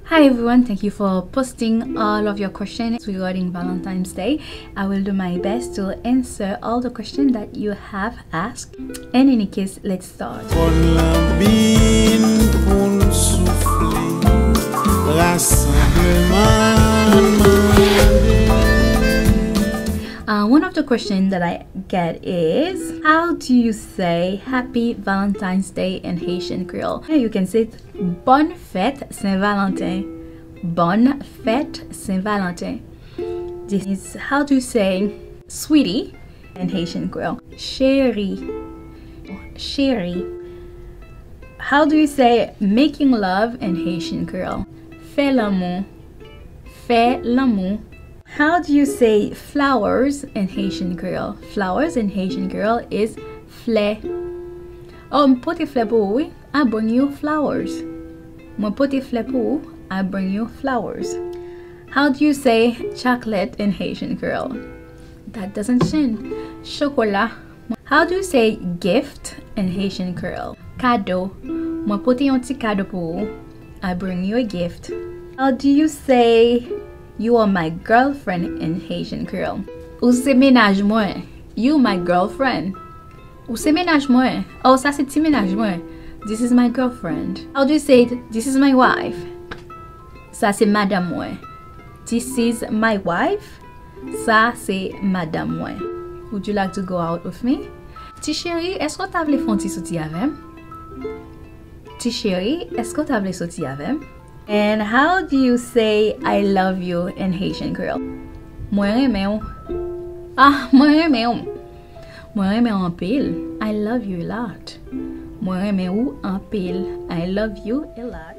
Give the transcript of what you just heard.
Hi everyone, thank you for posting all of your questions regarding Valentine's Day. I will do my best to answer all the questions that you have asked. In any case, let's start. One of the questions that I get is, how do you say Happy Valentine's Day in Haitian Creole? You can say Bonne Fête Saint-Valentin. Bonne Fête Saint-Valentin. This is how to say sweetie in Haitian Creole. Chérie. Chérie. How do you say making love in Haitian Creole? Fais l'amour. Fais l'amour. How do you say flowers in Haitian Creole? Flowers in Haitian Creole is fleur. Oh, pote fleur pour oui, I bring you flowers. Moi pote fleur pour, I bring you flowers. How do you say chocolate in Haitian Creole? That doesn't change. Chocolat. How do you say gift in Haitian Creole? Cadeau. Moi pote yon ti cadeau pour, I bring you a gift. How do you say you are my girlfriend in Haitian Creole? Ou se ménage moi. You my girlfriend. Ou se ménage moi. Oh, ça c'est ti ménage moi. This is my girlfriend. How do you say it? This is my wife? Ça c'est madame moi. This is my wife. Ça c'est madame moi. Would you like to go out with me? Ti chéri, est-ce que t'as vle fon ti soti avem? Ti chéri, est-ce que t'as vle soti avem? And how do you say I love you in Haitian Creole? Mwen renmen'w. Ah, mwen renmen'w. Mwen renmen'w en pile. I love you a lot. Mwen renmen'w en pile. I love you a lot.